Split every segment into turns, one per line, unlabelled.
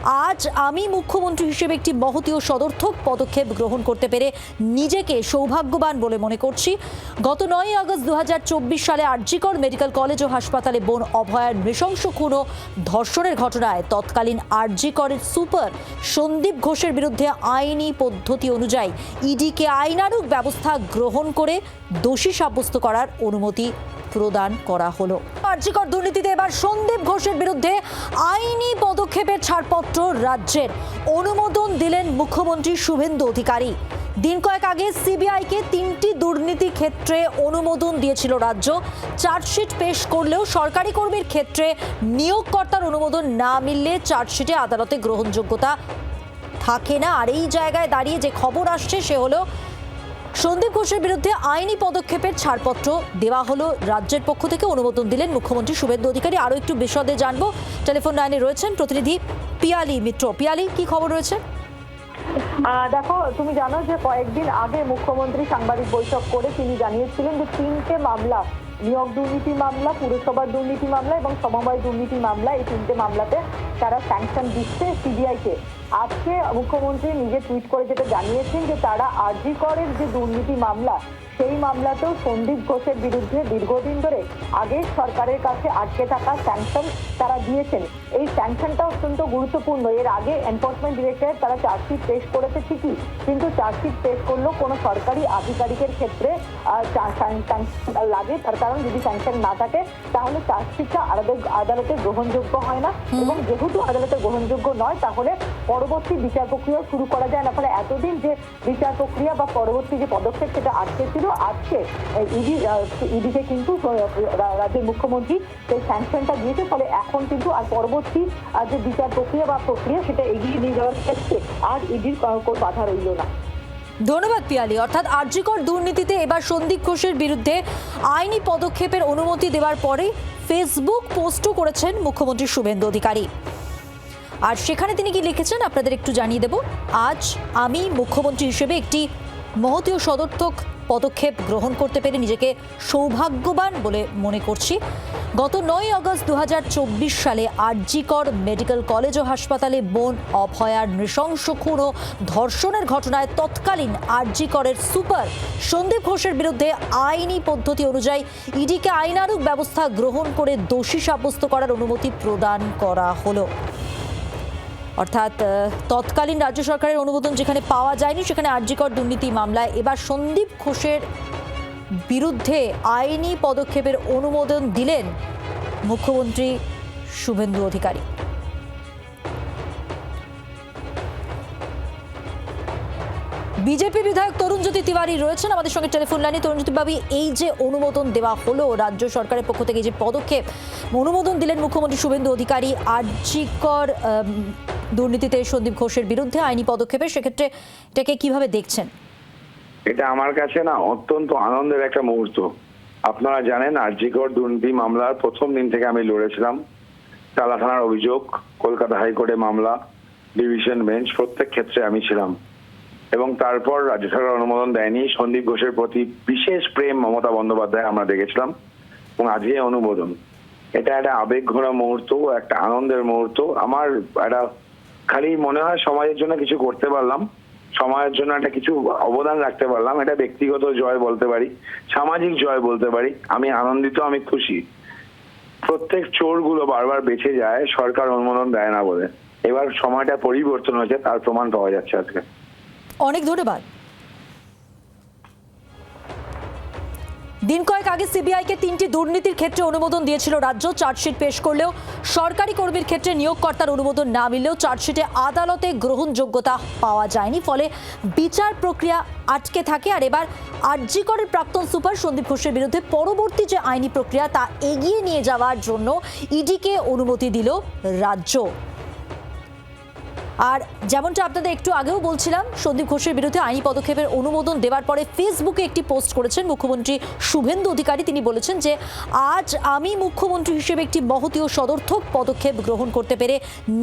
আজ আমি মুখ্যমন্ত্রী হিসেবে একটি মহতী ও সদর্থক পদক্ষেপ গ্রহণ করতে পেরে নিজেকে সৌভাগ্যবান বলে মনে করছি। গত 9 আগস্ট 2024 সালে আরজিকর মেডিকেল কলেজ ও হাসপাতালে বোন অভয়ার নৃশংস খুন ও ধর্ষণের ঘটনায় তৎকালীন আরজিকরের সুপার সন্দীপ ঘোষের বিরুদ্ধে আইনি পদ্ধতি অনুযায়ী ইডিকে আইনানুগ ব্যবস্থা গ্রহণ করে দোষী সাব্যস্ত করার অনুমতি প্রদান করা হলো। আরজিকর দুর্নীতিতে এবার সন্দীপ ঘোষের বিরুদ্ধে আইনি পদক্ষেপের ছাড়পত্র রাজ্যের অনুমোদন দিলেন মুখ্যমন্ত্রী শুভেন্দু অধিকারী। দিন কয়েক আগে সিবিআইকে 3টি দুর্নীতি ক্ষেত্রে অনুমোদন দিয়েছিল রাজ্য। চার্জশিট পেশ করলেও সরকারি কর্মীর ক্ষেত্রে নিয়োগকর্তার অনুমোদন না মিললে চার্জশিটে আদালতে গ্রহণযোগ্যতা থাকে না। আর এই জায়গায় দাঁড়িয়ে যে খবর আসছে সে হলো সন্দীপ ঘোষের বিরুদ্ধে আইনি পদক্ষেপের ছাড়পত্র দেওয়া হলো রাজ্যের পক্ষ থেকে। অনুমোদন দিলেন মুখ্যমন্ত্রী শুভেন্দু অধিকারী। আরও একটু বিশদে জানবো, টেলিফোন লাইনে রয়েছেন প্রতিনিধি পিয়ালি মিত্র। পিয়ালি, কি খবর রয়েছে?
দেখো, তুমি জানো যে কয়েকদিন আগে মুখ্যমন্ত্রী সাংবাদিক বৈঠক করে তিনি জানিয়েছিলেন যে 3টে মামলা, নিয়োগ দুর্নীতি মামলা, পুরসভার দুর্নীতি মামলা এবং সমবায় দুর্নীতি মামলা, এই 3টে মামলাতে তারা স্যাংশন দিচ্ছে সিবিআইকে। আজকে মুখ্যমন্ত্রী নিজে টুইট করে যেটা জানিয়েছেন যে তারা আরজিকরের যে দুর্নীতি মামলা, সেই মামলাতেও সন্দীপ ঘোষের বিরুদ্ধে দীর্ঘদিন ধরে আগে সরকারের কাছে আটকে থাকা স্যাংশন তারা দিয়েছেন। এই স্যাংশনটা অত্যন্ত গুরুত্বপূর্ণ। এর আগে এনফোর্সমেন্ট ডিরেক্টরেট তারা চার্জশিট পেশ করেছে ঠিকই, কিন্তু চার্জশিট পেশ করলেও কোনো সরকারি আধিকারিকের ক্ষেত্রে স্যাংশন লাগে। তার কারণ যদি স্যাংশন না থাকে তাহলে চার্জশিটটা আদালতে গ্রহণযোগ্য হয় না, এবং যেহেতু আদালতে গ্রহণযোগ্য নয় তাহলে পরবর্তী বিচার প্রক্রিয়া শুরু করা যায় না। ফলে এতদিন যে বিচার প্রক্রিয়া বা পরবর্তী যে পদক্ষেপ সেটা আটকে ছিল, আজকে ইডিকে কিন্তু রাজ্যের মুখ্যমন্ত্রী সেই স্যাংশনটা দিয়েছে। ফলে এখন কিন্তু আর পরবর্তী যে বিচার প্রক্রিয়া বা প্রক্রিয়া সেটা এগিয়ে নিয়ে যাওয়ার ক্ষেত্রে আর ইডির কোনো বাধা রইল না।
ধন্যবাদ পিয়ালি। অর্থাৎ আরজিকর দুর্নীতিতে এবার সন্দীপ ঘোষের বিরুদ্ধে আইনি পদক্ষেপের অনুমতি দেওয়ার পরে ফেসবুক পোস্টও করেছেন মুখ্যমন্ত্রী শুভেন্দু অধিকারী। আর সেখানে তিনি কি লিখেছেন আপনাদের একটু জানিয়ে দেব। আজ আমি মুখ্যমন্ত্রী হিসেবে একটি মহতী ও সদর্থক পদক্ষেপ গ্রহণ করতে পেরে নিজেকে সৌভাগ্যবান বলে মনে করছি। গত 9 আগস্ট 2024 সালে আরজিকর মেডিকেল কলেজ ও হাসপাতালে বোন অভয়ার নৃশংস খুন ও ধর্ষণের ঘটনায় তৎকালীন আরজিকরের সুপার সন্দীপ ঘোষের বিরুদ্ধে আইনি পদ্ধতি অনুযায়ী ইডিকে আইনানুগ ব্যবস্থা গ্রহণ করে দোষী সাব্যস্ত করার অনুমতি প্রদান করা হলো। অর্থাৎ তৎকালীন রাজ্য সরকারের অনুমোদন যেখানে পাওয়া যায়নি, সেখানে আরজিকর দুর্নীতি মামলায় এবার সন্দীপ ঘোষের বিরুদ্ধে আইনি পদক্ষেপের অনুমোদন দিলেন মুখ্যমন্ত্রী শুভেন্দু অধিকারী। বিজেপি বিধায়ক তরুণজ্যোতি তিওয়ারি রয়েছেন আমাদের সঙ্গে টেলিফোন লাইনে। তরুণজ্যোতি বাবু, এই যে অনুমোদন দেওয়া হলো রাজ্য সরকারের পক্ষ থেকে, যে পদক্ষেপ অনুমোদন দিলেন মুখ্যমন্ত্রী শুভেন্দু অধিকারী আরজিকর দুর্নীতিতে সন্দীপ ঘোষের বিরুদ্ধে আইনি পদক্ষেপের, সেক্ষেত্রে এটাকে কিভাবে দেখছেন?
এটা আমার কাছে না অত্যন্ত আনন্দের একটা মুহূর্ত। আপনারা জানেন আরজিকর দুর্নীতি মামলার প্রথম দিন থেকে আমি লড়েছিলাম। টালা থানার অভিযোগ, কলকাতা হাইকোর্টে মামলা, ডিভিশন বেঞ্চ, প্রত্যেক ক্ষেত্রে আমি ছিলাম। এবং তারপর রাজ্য সরকার অনুমোদন দেয়নি। সন্দীপ ঘোষের প্রতি বিশেষ প্রেম মমতা বন্দ্যোপাধ্যায় আমরা দেখেছিলাম, এবং আজকে অনুমোদন। এটা একটা আবেগঘন মুহূর্ত, একটা আনন্দের মুহূর্ত। আমার একটা খালি মনে হয় সমাজের জন্য কিছু করতে পারলাম, সমাজের জন্য একটা কিছু অবদান রাখতে পারলাম। এটা ব্যক্তিগত জয় বলতে পারি, সামাজিক জয় বলতে পারি। আমি আনন্দিত, আমি খুশি। প্রত্যেক চোরগুলো বারবার বেঁচে যায় সরকার অনুমোদন দেয় না বলে। এবার সময়টা পরিবর্তন হয়েছে, তার প্রমাণ পাওয়া যাচ্ছে আজকে।
অনেক ধন্যবাদ। দিন কয়েক আগে সিবিআইকে 3টি দুর্নীতির ক্ষেত্রে অনুমোদন দিয়েছিল রাজ্য। চার্জশিট পেশ করলেও সরকারি কর্মীর ক্ষেত্রে নিয়োগকর্তার অনুমোদন না মিললেও চার্জশিটে আদালতে গ্রহণযোগ্যতা পাওয়া যায়নি, ফলে বিচার প্রক্রিয়া আটকে থাকে। আর এবার আরজিকরের প্রাক্তন সুপার সন্দীপ ঘোষের বিরুদ্ধে পরবর্তী যে আইনি প্রক্রিয়া তা এগিয়ে নিয়ে যাওয়ার জন্য ইডিকে অনুমতি দিল রাজ্য। আর যেমনটা আপনাদের একটু আগেও বলছিলাম, সন্দীপ ঘোষের বিরুদ্ধে আইনি পদক্ষেপের অনুমোদন দেওয়ার পরে ফেসবুকে একটি পোস্ট করেছেন মুখ্যমন্ত্রী শুভেন্দু অধিকারী। তিনি বলেছেন যে আজ আমি মুখ্যমন্ত্রী হিসেবে একটি মহতী ও সদর্থক পদক্ষেপ গ্রহণ করতে পেরে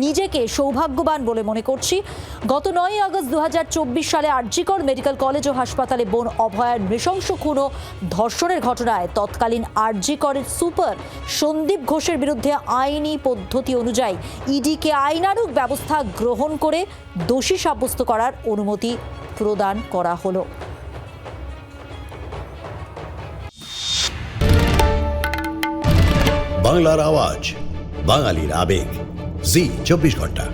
নিজেকে সৌভাগ্যবান বলে মনে করছি। গত 9 আগস্ট 2024 সালে আরজিকর মেডিকেল কলেজ ও হাসপাতালে বোন অভয়ার নৃশংস খুন ও ধর্ষণের ঘটনায় তৎকালীন আরজিকরের সুপার সন্দীপ ঘোষের বিরুদ্ধে আইনি পদ্ধতি অনুযায়ী ইডিকে আইনানুগ ব্যবস্থা গ্রহণ করে দোষী সাব্যস্ত করার অনুমতি প্রদান করা হলো।
বাংলার আওয়াজ, বাঙালির আবেগ, জি 24 ঘন্টা।